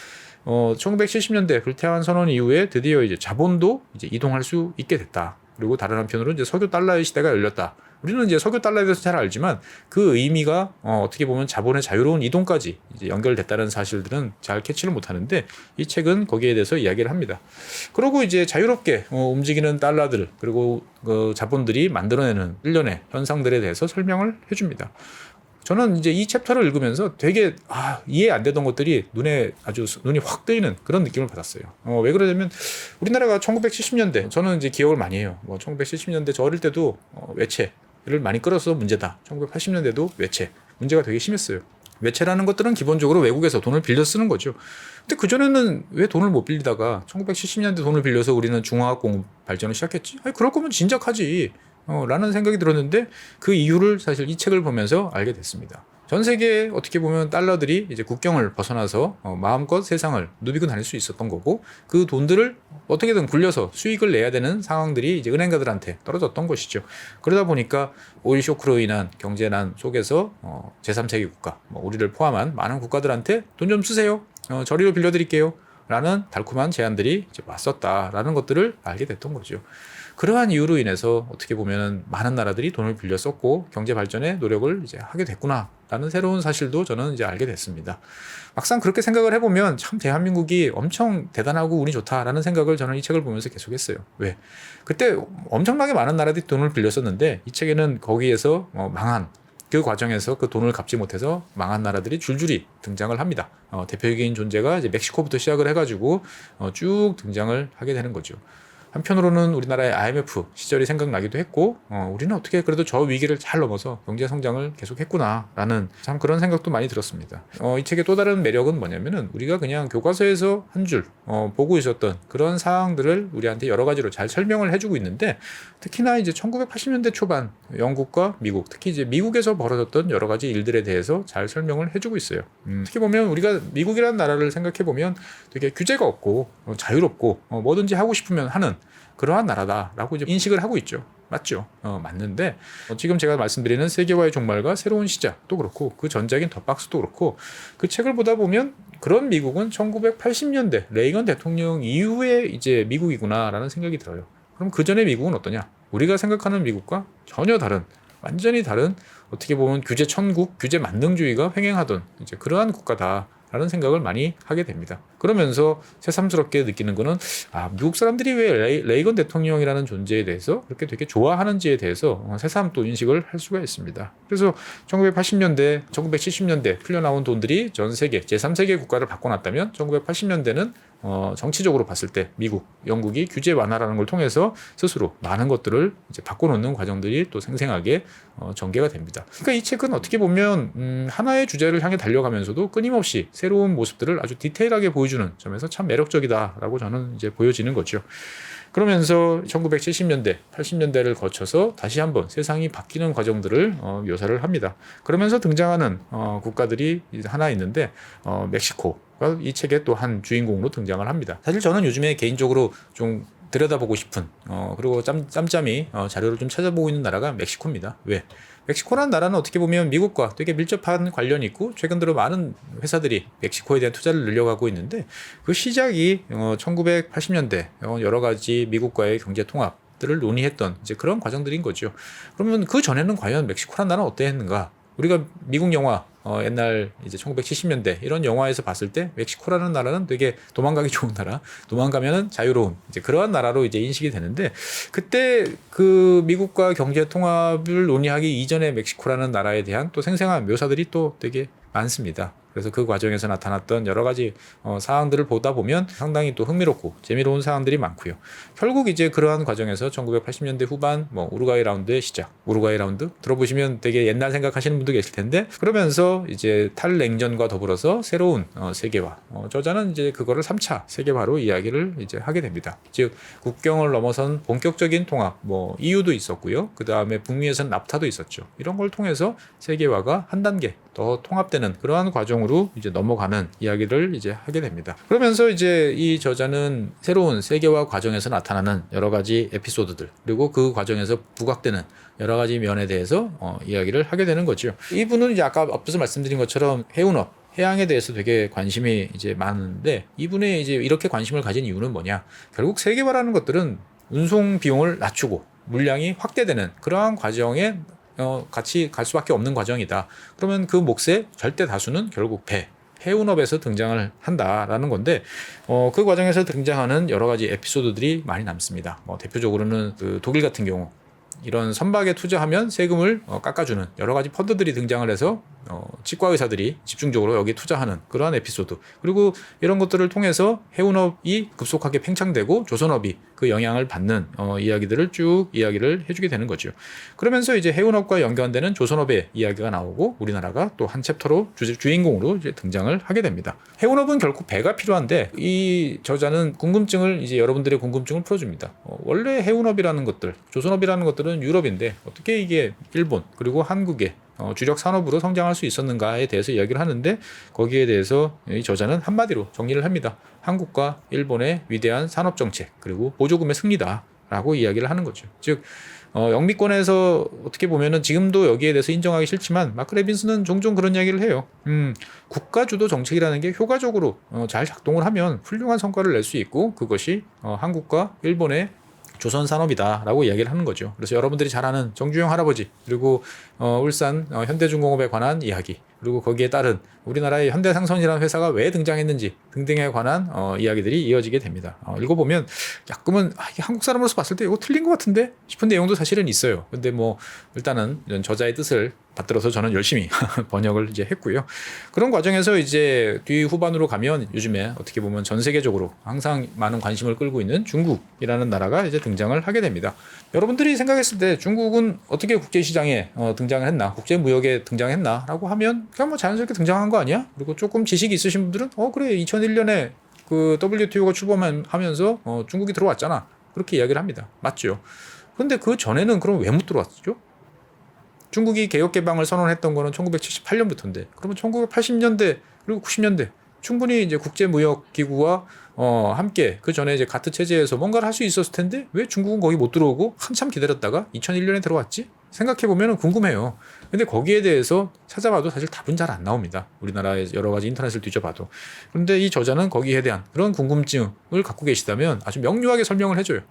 A: 1970년대 불태환 선언 이후에 드디어 이제 자본도 이제 이동할 수 있게 됐다. 그리고 다른 한편으로 이제 석유 달러의 시대가 열렸다. 우리는 이제 석유 달러에 대해서 잘 알지만 그 의미가 어떻게 보면 자본의 자유로운 이동까지 이제 연결됐다는 사실들은 잘 캐치를 못하는데 이 책은 거기에 대해서 이야기를 합니다. 그리고 이제 자유롭게 움직이는 달러들 그리고 그 자본들이 만들어내는 일련의 현상들에 대해서 설명을 해줍니다. 저는 이제 이 챕터를 읽으면서 되게 이해 안 되던 것들이 눈이 확 뜨이는 그런 느낌을 받았어요. 왜 그러냐면 우리나라가 1970년대 저는 이제 기억을 많이 해요. 1970년대 저 어릴 때도 외채를 많이 끌어서 문제다. 1980년대도 외채 문제가 되게 심했어요. 외채라는 것들은 기본적으로 외국에서 돈을 빌려 쓰는 거죠. 근데 그전에는 왜 돈을 못 빌리다가 1970년대 돈을 빌려서 우리는 중화학 공업 발전을 시작했지? 그럴 거면 진작하지. 라는 생각이 들었는데 그 이유를 사실 이 책을 보면서 알게 됐습니다. 전 세계에 어떻게 보면 달러들이 이제 국경을 벗어나서 마음껏 세상을 누비고 다닐 수 있었던 거고 그 돈들을 어떻게든 굴려서 수익을 내야 되는 상황들이 이제 은행가들한테 떨어졌던 것이죠. 그러다 보니까 오일 쇼크로 인한 경제난 속에서 제3세계 국가, 우리를 포함한 많은 국가들한테 돈 좀 쓰세요. 저리로 빌려드릴게요. 라는 달콤한 제안들이 이제 왔었다라는 것들을 알게 됐던 거죠. 그러한 이유로 인해서 어떻게 보면 많은 나라들이 돈을 빌려 썼고 경제 발전에 노력을 이제 하게 됐구나라는 새로운 사실도 저는 이제 알게 됐습니다. 막상 그렇게 생각을 해보면 참 대한민국이 엄청 대단하고 운이 좋다라는 생각을 저는 이 책을 보면서 계속했어요. 왜? 그때 엄청나게 많은 나라들이 돈을 빌려 썼는데 이 책에는 거기에서 망한 그 과정에서 그 돈을 갚지 못해서 망한 나라들이 줄줄이 등장을 합니다. 대표적인 존재가 이제 멕시코부터 시작을 해가지고 쭉 등장을 하게 되는 거죠. 한편으로는 우리나라의 IMF 시절이 생각나기도 했고 우리는 어떻게 그래도 저 위기를 잘 넘어서 경제 성장을 계속했구나라는 참 그런 생각도 많이 들었습니다. 이 책의 또 다른 매력은 뭐냐면은 우리가 그냥 교과서에서 한 줄 보고 있었던 그런 사항들을 우리한테 여러 가지로 잘 설명을 해주고 있는데 특히나 이제 1980년대 초반 영국과 미국 특히 이제 미국에서 벌어졌던 여러 가지 일들에 대해서 잘 설명을 해주고 있어요. 특히 보면 우리가 미국이라는 나라를 생각해 보면 되게 규제가 없고 자유롭고 뭐든지 하고 싶으면 하는 그러한 나라다라고 이제 인식을 하고 있죠. 맞죠? 맞는데 지금 제가 말씀드리는 세계화의 종말과 새로운 시작도 그렇고 그 전작인 더 박스도 그렇고 그 책을 보다 보면 그런 미국은 1980년대 레이건 대통령 이후에 이제 미국이구나라는 생각이 들어요. 그럼 그 전에 미국은 어떠냐? 우리가 생각하는 미국과 전혀 다른 완전히 다른 어떻게 보면 규제 천국, 규제 만능주의가 횡행하던 이제 그러한 국가다. 라는 생각을 많이 하게 됩니다. 그러면서 새삼스럽게 느끼는 거는 미국 사람들이 왜 레이건 대통령이라는 존재에 대해서 그렇게 되게 좋아하는지에 대해서 새삼 또 인식을 할 수가 있습니다. 그래서 1980년대, 1970년대 풀려나온 돈들이 전 세계 제3세계 국가를 바꿔놨다면 1980년대는 정치적으로 봤을 때 미국, 영국이 규제 완화라는 걸 통해서 스스로 많은 것들을 이제 바꿔놓는 과정들이 또 생생하게 전개가 됩니다. 그러니까 이 책은 어떻게 보면 하나의 주제를 향해 달려가면서도 끊임없이 새로운 모습들을 아주 디테일하게 보여주는 점에서 참 매력적이다라고 저는 이제 보여지는 거죠. 그러면서 1970년대, 80년대를 거쳐서 다시 한번 세상이 바뀌는 과정들을 묘사를 합니다. 그러면서 등장하는 국가들이 하나 있는데 멕시코가 이 책의 또 한 주인공으로 등장을 합니다. 사실 저는 요즘에 개인적으로 좀 들여다보고 싶은 그리고 짬짬이 자료를 좀 찾아보고 있는 나라가 멕시코입니다. 왜? 멕시코라는 나라는 어떻게 보면 미국과 되게 밀접한 관련이 있고 최근 들어 많은 회사들이 멕시코에 대한 투자를 늘려가고 있는데 그 시작이 1980년대 여러 가지 미국과의 경제 통합들을 논의했던 이제 그런 과정들인 거죠. 그러면 그 전에는 과연 멕시코라는 나라는 어땠는가? 우리가 미국 영화 옛날 이제 1970년대 이런 영화에서 봤을 때 멕시코라는 나라는 되게 도망가기 좋은 나라, 도망가면은 자유로운 이제 그러한 나라로 이제 인식이 되는데 그때 그 미국과 경제 통합을 논의하기 이전에 멕시코라는 나라에 대한 또 생생한 묘사들이 또 되게 많습니다. 그래서 그 과정에서 나타났던 여러 가지 사항들을 보다 보면 상당히 또 흥미롭고 재미로운 사항들이 많고요. 결국 이제 그러한 과정에서 1980년대 후반 우루과이 라운드의 시작, 우루과이 라운드 들어보시면 되게 옛날 생각하시는 분도 계실 텐데 그러면서 이제 탈냉전과 더불어서 새로운 세계화, 저자는 이제 그거를 3차 세계화로 이야기를 이제 하게 됩니다. 즉 국경을 넘어선 본격적인 통합, EU도 있었고요. 그 다음에 북미에서는 납타도 있었죠. 이런 걸 통해서 세계화가 한 단계 더 통합되는 그러한 과정으로 이제 넘어가는 이야기를 이제 하게 됩니다. 그러면서 이제 이 저자는 새로운 세계화 과정에서 나타나는 여러 가지 에피소드들 그리고 그 과정에서 부각되는 여러 가지 면에 대해서 이야기를 하게 되는 거죠. 이분은 이제 아까 앞서서 말씀드린 것처럼 해운업 해양에 대해서 되게 관심이 이제 많은데 이분의 이제 이렇게 관심을 가진 이유는 뭐냐? 결국 세계화라는 것들은 운송 비용을 낮추고 물량이 확대되는 그러한 과정에 같이 갈 수밖에 없는 과정이다. 그러면 그 몫의 절대 다수는 결국 해운업에서 등장을 한다라는 건데 그 과정에서 등장하는 여러 가지 에피소드들이 많이 남습니다. 대표적으로는 그 독일 같은 경우 이런 선박에 투자하면 세금을 깎아주는 여러 가지 펀드들이 등장을 해서 치과 의사들이 집중적으로 여기에 투자하는 그러한 에피소드 그리고 이런 것들을 통해서 해운업이 급속하게 팽창되고 조선업이 그 영향을 받는 이야기들을 쭉 이야기를 해주게 되는 거죠. 그러면서 이제 해운업과 연관되는 조선업의 이야기가 나오고 우리나라가 또 한 챕터로 주인공으로 이제 등장을 하게 됩니다. 해운업은 결국 배가 필요한데 이 저자는 궁금증을 이제 여러분들의 궁금증을 풀어줍니다. 원래 해운업이라는 것들, 조선업이라는 것들은 유럽인데 어떻게 이게 일본 그리고 한국의 주력 산업으로 성장할 수 있었는가에 대해서 이야기를 하는데 거기에 대해서 이 저자는 한마디로 정리를 합니다. 한국과 일본의 위대한 산업정책 그리고 보조금의 승리다라고 이야기를 하는 거죠. 즉 영미권에서 어떻게 보면은 지금도 여기에 대해서 인정하기 싫지만 마크 레빈스는 종종 그런 이야기를 해요. 국가주도 정책이라는 게 효과적으로 잘 작동을 하면 훌륭한 성과를 낼 수 있고 그것이 한국과 일본의 조선 산업이다라고 이야기를 하는 거죠. 그래서 여러분들이 잘 아는 정주영 할아버지 그리고 울산 현대중공업에 관한 이야기 그리고 거기에 따른 우리나라의 현대상선이라는 회사가 왜 등장했는지 등등에 관한 이야기들이 이어지게 됩니다. 읽어보면 가끔은 이게 한국 사람으로서 봤을 때 이거 틀린 것 같은데 싶은 내용도 사실은 있어요. 근데 일단은 저자의 뜻을 받들어서 저는 열심히 번역을 이제 했고요. 그런 과정에서 이제 뒤 후반으로 가면 요즘에 어떻게 보면 전 세계적으로 항상 많은 관심을 끌고 있는 중국이라는 나라가 이제 등장을 하게 됩니다. 여러분들이 생각했을 때 중국은 어떻게 국제시장에 등장을 했나, 국제무역에 등장했나 라고 하면 그냥 자연스럽게 등장한 거 아니야? 그리고 조금 지식이 있으신 분들은 그래 2001년에 그 WTO가 출범하면서 중국이 들어왔잖아. 그렇게 이야기를 합니다. 맞죠? 근데 그 전에는 그럼 왜 못 들어왔죠? 중국이 개혁개방을 선언했던 거는 1978년부터인데 그러면 1980년대 그리고 90년대 충분히 이제 국제무역기구와 함께 그 전에 이제 가트 체제에서 뭔가를 할 수 있었을 텐데 왜 중국은 거기 못 들어오고 한참 기다렸다가 2001년에 들어왔지? 생각해보면 궁금해요. 근데 거기에 대해서 찾아봐도 사실 답은 잘 안 나옵니다. 우리나라의 여러 가지 인터넷을 뒤져봐도. 그런데 이 저자는 거기에 대한 그런 궁금증을 갖고 계시다면 아주 명료하게 설명을 해줘요.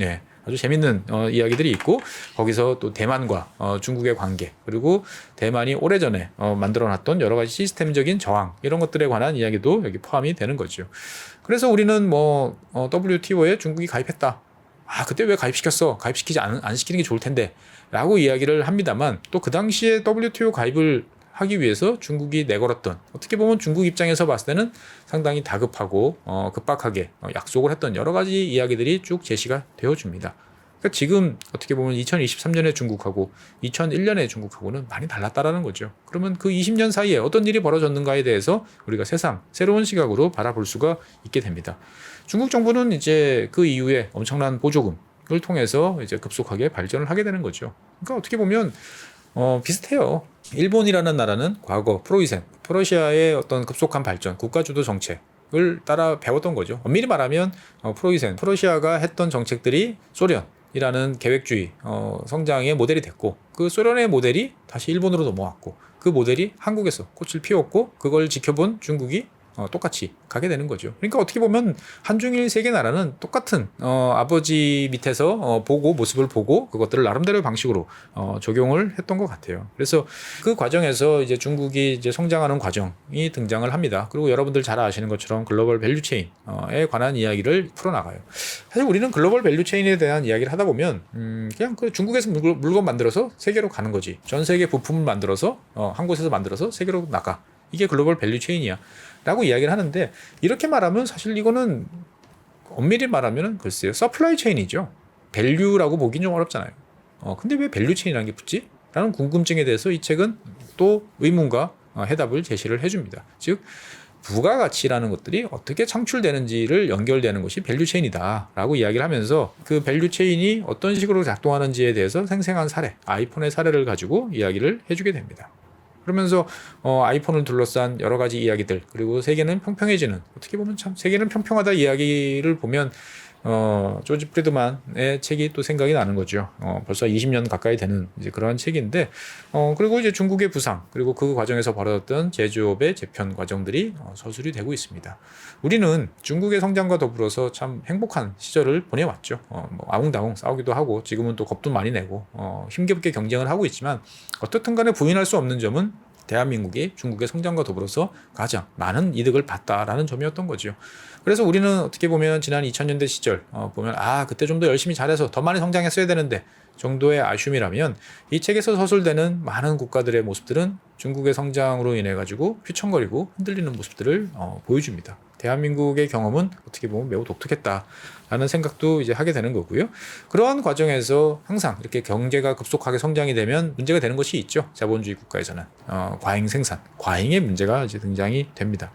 A: 예. 아주 재밌는 이야기들이 있고 거기서 또 대만과 중국의 관계 그리고 대만이 오래전에 만들어놨던 여러 가지 시스템적인 저항 이런 것들에 관한 이야기도 여기 포함이 되는 거죠. 그래서 우리는 WTO에 중국이 가입했다. 그때 왜 가입시켰어? 가입시키지 안 시키는 게 좋을 텐데 라고 이야기를 합니다만 또 그 당시에 WTO 가입을 하기 위해서 중국이 내걸었던 어떻게 보면 중국 입장에서 봤을 때는 상당히 다급하고 급박하게 약속을 했던 여러 가지 이야기들이 쭉 제시가 되어줍니다. 그러니까 지금 어떻게 보면 2023년의 중국하고 2001년의 중국하고는 많이 달랐다라는 거죠. 그러면 그 20년 사이에 어떤 일이 벌어졌는가에 대해서 우리가 새로운 시각으로 바라볼 수가 있게 됩니다. 중국 정부는 이제 그 이후에 엄청난 보조금을 통해서 이제 급속하게 발전을 하게 되는 거죠. 그러니까 어떻게 보면 비슷해요. 일본이라는 나라는 과거 프로이센, 러시아의 어떤 급속한 발전, 국가주도 정책을 따라 배웠던 거죠. 엄밀히 말하면 프로이센, 러시아가 했던 정책들이 소련이라는 계획주의 성장의 모델이 됐고 그 소련의 모델이 다시 일본으로 넘어왔고 그 모델이 한국에서 꽃을 피웠고 그걸 지켜본 중국이 똑같이 가게 되는 거죠. 그러니까 어떻게 보면 한중일 세계 나라는 똑같은 아버지 밑에서 모습을 보고 그것들을 나름대로의 방식으로 적용을 했던 것 같아요. 그래서 그 과정에서 이제 중국이 이제 성장하는 과정이 등장을 합니다. 그리고 여러분들 잘 아시는 것처럼 글로벌 밸류체인에 관한 이야기를 풀어나가요. 사실 우리는 글로벌 밸류체인에 대한 이야기를 하다 보면 그냥 그 중국에서 물건 만들어서 세계로 가는 거지. 전 세계 부품을 만들어서 한 곳에서 만들어서 세계로 나가. 이게 글로벌 밸류체인이야 라고 이야기를 하는데 이렇게 말하면 사실 이거는 엄밀히 말하면 글쎄요 서플라이 체인이죠. 밸류라고 보긴 좀 어렵잖아요. 근데 왜 밸류체인이라는 게 붙지? 라는 궁금증에 대해서 이 책은 또 의문과 해답을 제시를 해줍니다. 즉 부가가치라는 것들이 어떻게 창출되는지를 연결되는 것이 밸류체인이다 라고 이야기를 하면서 그 밸류체인이 어떤 식으로 작동하는지에 대해서 생생한 사례, 아이폰의 사례를 가지고 이야기를 해주게 됩니다. 그러면서 아이폰을 둘러싼 여러 가지 이야기들 그리고 세계는 평평해지는 어떻게 보면 참 세계는 평평하다 이야기를 보면 조지 프리드만의 책이 또 생각이 나는 거죠. 벌써 20년 가까이 되는 이제 그런 책인데 그리고 이제 중국의 부상 그리고 그 과정에서 벌어졌던 제조업의 재편 과정들이 서술이 되고 있습니다. 우리는 중국의 성장과 더불어서 참 행복한 시절을 보내왔죠. 아웅다웅 싸우기도 하고 지금은 또 겁도 많이 내고 힘겹게 경쟁을 하고 있지만 어떻든 간에 부인할 수 없는 점은 대한민국이 중국의 성장과 더불어서 가장 많은 이득을 봤다라는 점이었던 거죠. 그래서 우리는 어떻게 보면 지난 2000년대 시절 보면 그때 좀 더 열심히 잘해서 더 많이 성장했어야 되는데 정도의 아쉬움이라면 이 책에서 서술되는 많은 국가들의 모습들은 중국의 성장으로 인해 가지고 휘청거리고 흔들리는 모습들을 보여줍니다. 대한민국의 경험은 어떻게 보면 매우 독특했다라는 생각도 이제 하게 되는 거고요. 그러한 과정에서 항상 이렇게 경제가 급속하게 성장이 되면 문제가 되는 것이 있죠. 자본주의 국가에서는 과잉 생산, 과잉의 문제가 이제 등장이 됩니다.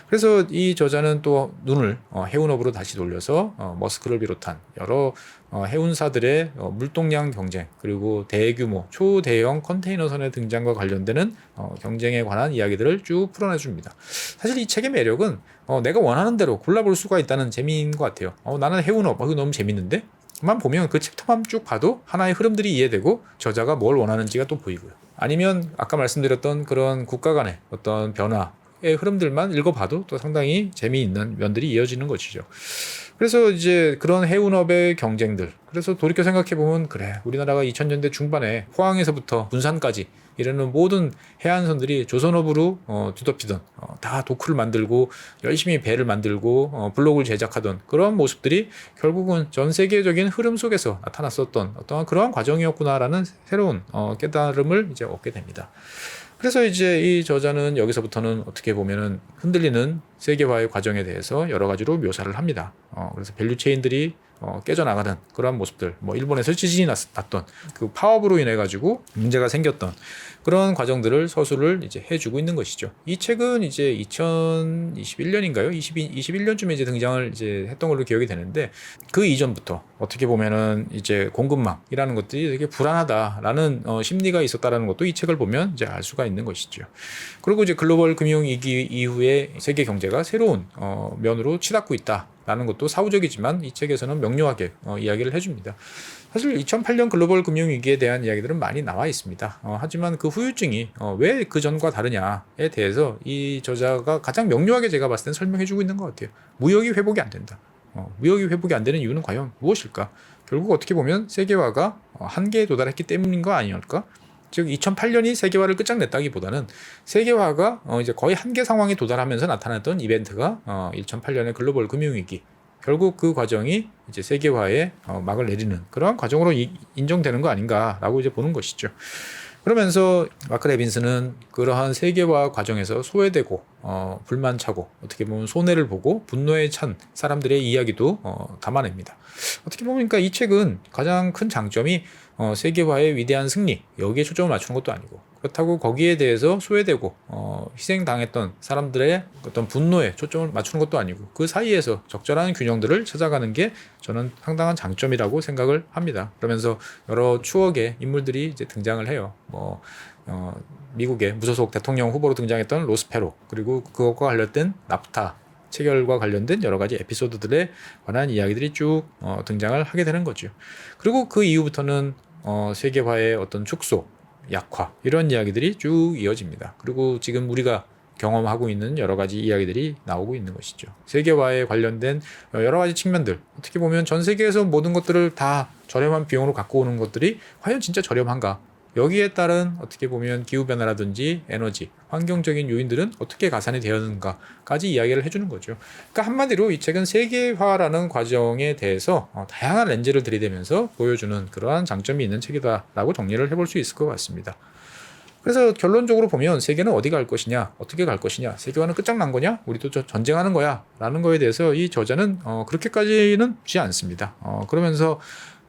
A: 그래서 이 저자는 또 눈을 해운업으로 다시 돌려서 머스크를 비롯한 여러 해운사들의 물동량 경쟁 그리고 대규모 초대형 컨테이너선의 등장과 관련되는 경쟁에 관한 이야기들을 쭉 풀어내줍니다. 사실 이 책의 매력은 내가 원하는 대로 골라볼 수가 있다는 재미인 것 같아요. 나는 해운업 이거 너무 재밌는데 만 보면 그 챕터만 쭉 봐도 하나의 흐름들이 이해되고 저자가 뭘 원하는지가 또 보이고요. 아니면 아까 말씀드렸던 그런 국가 간의 어떤 변화의 흐름들만 읽어봐도 또 상당히 재미있는 면들이 이어지는 것이죠. 그래서 이제 그런 해운업의 경쟁들 그래서 돌이켜 생각해보면 그래 우리나라가 2000년대 중반에 포항에서부터 군산까지 이르는 모든 해안선들이 조선업으로 뒤덮이던 다 도크를 만들고 열심히 배를 만들고 블록을 제작하던 그런 모습들이 결국은 전 세계적인 흐름 속에서 나타났었던 어떠한 그러한 과정이었구나라는 새로운 깨달음을 이제 얻게 됩니다. 그래서 이제 이 저자는 여기서부터는 어떻게 보면은 흔들리는 세계화의 과정에 대해서 여러 가지로 묘사를 합니다. 그래서 밸류체인들이 깨져나가는 그러한 모습들, 일본에서 지진이 났던 그 파업으로 인해 가지고 문제가 생겼던 그런 과정들을 서술을 이제 해주고 있는 것이죠. 이 책은 이제 2021년인가요? 21년쯤에 이제 등장을 이제 했던 걸로 기억이 되는데 그 이전부터 어떻게 보면은 이제 공급망이라는 것들이 되게 불안하다라는 심리가 있었다라는 것도 이 책을 보면 이제 알 수가 있는 것이죠. 그리고 이제 글로벌 금융 위기 이후에 세계 경제가 새로운 면으로 치닫고 있다라는 것도 사후적이지만 이 책에서는 명료하게 이야기를 해줍니다. 사실 2008년 글로벌 금융위기에 대한 이야기들은 많이 나와 있습니다. 하지만 그 후유증이 왜 그 전과 다르냐에 대해서 이 저자가 가장 명료하게 제가 봤을 땐 설명해주고 있는 것 같아요. 무역이 회복이 안 된다. 무역이 회복이 안 되는 이유는 과연 무엇일까? 결국 어떻게 보면 세계화가 한계에 도달했기 때문인 거 아니었을까? 즉 2008년이 세계화를 끝장냈다기보다는 세계화가 이제 거의 한계 상황에 도달하면서 나타났던 이벤트가 2008년의 글로벌 금융위기, 결국 그 과정이 이제 세계화에 막을 내리는 그러한 과정으로 인정되는 거 아닌가라고 이제 보는 것이죠. 그러면서 마크 레빈스는 그러한 세계화 과정에서 소외되고 불만차고 어떻게 보면 손해를 보고 분노에 찬 사람들의 이야기도 담아냅니다. 어떻게 보면 그러니까 이 책은 가장 큰 장점이 세계화의 위대한 승리, 여기에 초점을 맞추는 것도 아니고, 그렇다고 거기에 대해서 소외되고 희생당했던 사람들의 어떤 분노에 초점을 맞추는 것도 아니고, 그 사이에서 적절한 균형들을 찾아가는 게 저는 상당한 장점이라고 생각을 합니다. 그러면서 여러 추억의 인물들이 이제 등장을 해요. 미국의 무소속 대통령 후보로 등장했던 로스페로, 그리고 그것과 관련된 나프타 체결과 관련된 여러 가지 에피소드들에 관한 이야기들이 쭉 등장을 하게 되는 거죠. 그리고 그 이후부터는 세계화의 어떤 축소, 약화, 이런 이야기들이 쭉 이어집니다. 그리고 지금 우리가 경험하고 있는 여러 가지 이야기들이 나오고 있는 것이죠. 세계화에 관련된 여러 가지 측면들, 어떻게 보면 전 세계에서 모든 것들을 다 저렴한 비용으로 갖고 오는 것들이 과연 진짜 저렴한가? 여기에 따른 어떻게 보면 기후변화라든지 에너지, 환경적인 요인들은 어떻게 가산이 되었는가까지 이야기를 해주는 거죠. 그러니까 한마디로 이 책은 세계화라는 과정에 대해서 다양한 렌즈를 들이대면서 보여주는 그러한 장점이 있는 책이다라고 정리를 해볼 수 있을 것 같습니다. 그래서 결론적으로 보면 세계는 어디 갈 것이냐, 어떻게 갈 것이냐, 세계화는 끝장난 거냐, 우리도 전쟁하는 거야 라는 거에 대해서 이 저자는 그렇게까지는 보지 않습니다. 그러면서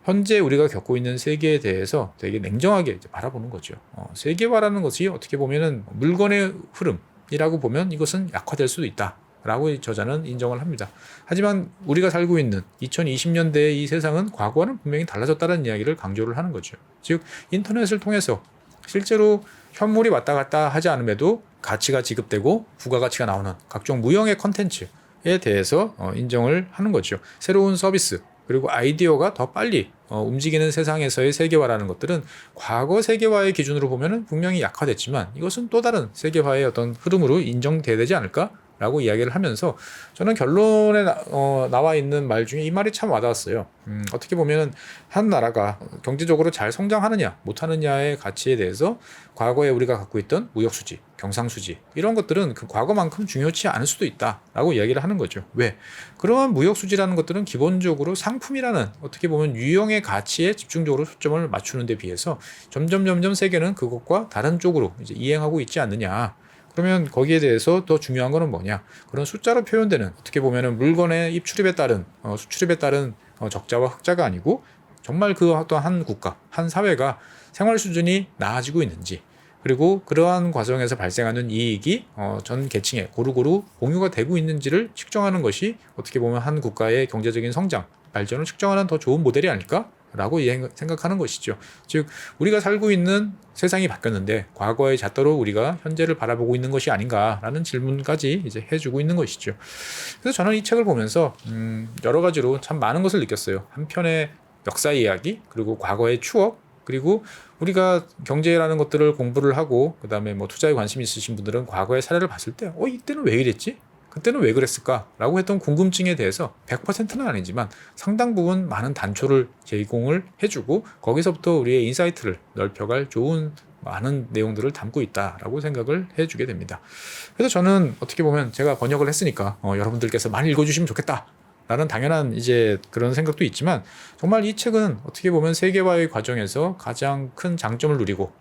A: 현재 우리가 겪고 있는 세계에 대해서 되게 냉정하게 이제 바라보는 거죠. 세계화라는 것이 어떻게 보면은 물건의 흐름이라고 보면 이것은 약화될 수도 있다 라고 저자는 인정을 합니다. 하지만 우리가 살고 있는 2020년대의 이 세상은 과거와는 분명히 달라졌다는 이야기를 강조를 하는 거죠. 즉 인터넷을 통해서 실제로 현물이 왔다 갔다 하지 않음에도 가치가 지급되고 부가가치가 나오는 각종 무형의 컨텐츠에 대해서 인정을 하는 거죠. 새로운 서비스, 그리고 아이디어가 더 빨리 움직이는 세상에서의 세계화라는 것들은 과거 세계화의 기준으로 보면 분명히 약화됐지만 이것은 또 다른 세계화의 어떤 흐름으로 인정돼야 되지 않을까? 라고 이야기를 하면서 저는 결론에 나와 있는 말 중에 이 말이 참 와닿았어요. 어떻게 보면 한 나라가 경제적으로 잘 성장하느냐 못하느냐의 가치에 대해서 과거에 우리가 갖고 있던 무역수지, 경상수지 이런 것들은 그 과거만큼 중요치 않을 수도 있다라고 이야기를 하는 거죠. 왜? 그러한 무역수지라는 것들은 기본적으로 상품이라는 어떻게 보면 유형의 가치에 집중적으로 초점을 맞추는 데 비해서 점점 세계는 그것과 다른 쪽으로 이제 이행하고 있지 않느냐. 그러면 거기에 대해서 더 중요한 거는 뭐냐? 그런 숫자로 표현되는 어떻게 보면은 물건의 입출입에 따른 수출입에 따른 적자와 흑자가 아니고 정말 그 어떤 한 국가, 한 사회가 생활 수준이 나아지고 있는지, 그리고 그러한 과정에서 발생하는 이익이 전 계층에 고루고루 공유가 되고 있는지를 측정하는 것이 어떻게 보면 한 국가의 경제적인 성장, 발전을 측정하는 더 좋은 모델이 아닐까? 라고 생각하는 것이죠. 즉 우리가 살고 있는 세상이 바뀌었는데 과거의 잣대로 우리가 현재를 바라보고 있는 것이 아닌가라는 질문까지 이제 해주고 있는 것이죠. 그래서 저는 이 책을 보면서 여러 가지로 참 많은 것을 느꼈어요. 한편의 역사 이야기, 그리고 과거의 추억, 그리고 우리가 경제라는 것들을 공부를 하고 그다음에 뭐 투자에 관심이 있으신 분들은 과거의 사례를 봤을 때 이때는 왜 이랬지? 그때는 왜 그랬을까라고 했던 궁금증에 대해서 100%는 아니지만 상당 부분 많은 단초를 제공을 해주고 거기서부터 우리의 인사이트를 넓혀갈 좋은 많은 내용들을 담고 있다라고 생각을 해주게 됩니다. 그래서 저는 어떻게 보면 제가 번역을 했으니까 여러분들께서 많이 읽어주시면 좋겠다. 라는 당연한 이제 그런 생각도 있지만 정말 이 책은 어떻게 보면 세계화의 과정에서 가장 큰 장점을 누리고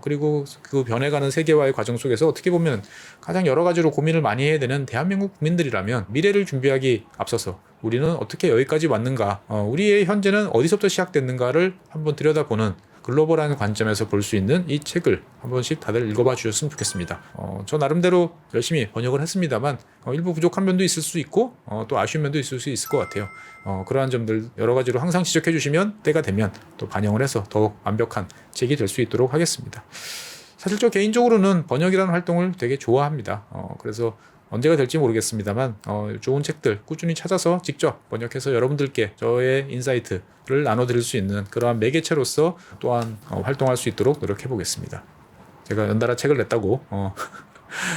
A: 그리고 그 변해가는 세계화의 과정 속에서 어떻게 보면 가장 여러 가지로 고민을 많이 해야 되는 대한민국 국민들이라면 미래를 준비하기 앞서서 우리는 어떻게 여기까지 왔는가, 우리의 현재는 어디서부터 시작됐는가를 한번 들여다보는 글로벌한 관점에서 볼 수 있는 이 책을 한 번씩 다들 읽어봐 주셨으면 좋겠습니다. 저 나름대로 열심히 번역을 했습니다만 일부 부족한 면도 있을 수 있고 또 아쉬운 면도 있을 수 있을 것 같아요. 그러한 점들 여러 가지로 항상 지적해 주시면 때가 되면 또 반영을 해서 더욱 완벽한 책이 될 수 있도록 하겠습니다. 사실 저 개인적으로는 번역이라는 활동을 되게 좋아합니다. 그래서 언제가 될지 모르겠습니다만 좋은 책들 꾸준히 찾아서 직접 번역해서 여러분들께 저의 인사이트를 나눠드릴 수 있는 그러한 매개체로서 또한 활동할 수 있도록 노력해 보겠습니다. 제가 연달아 책을 냈다고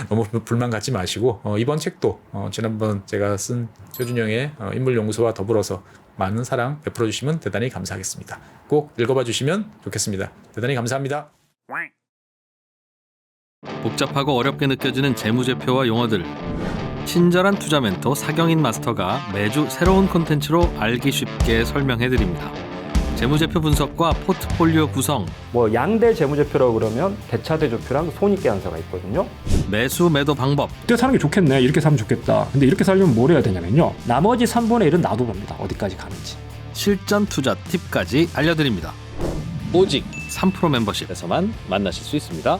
A: 너무 불만 갖지 마시고 이번 책도 지난번 제가 쓴 최준영의 인물연구소와 더불어서 많은 사랑 베풀어 주시면 대단히 감사하겠습니다. 꼭 읽어봐 주시면 좋겠습니다. 대단히 감사합니다.
B: 복잡하고 어렵게 느껴지는 재무제표와 용어들. 친절한 투자 멘토 사경인 마스터가 매주 새로운 콘텐츠로 알기 쉽게 설명해드립니다. 재무제표 분석과 포트폴리오 구성,
C: 뭐 양대 재무제표라고 그러면 대차대조표랑 손익계산서가 있거든요.
B: 매수 매도 방법,
D: 이때 사는 게 좋겠네. 이렇게 사면 좋겠다. 근데 이렇게 살려면 뭘 해야 되냐면요. 나머지 3분의 1은 놔둬봅니다. 어디까지 가는지.
B: 실전 투자 팁까지 알려드립니다. 오직 3프로 멤버십에서만 만나실 수 있습니다.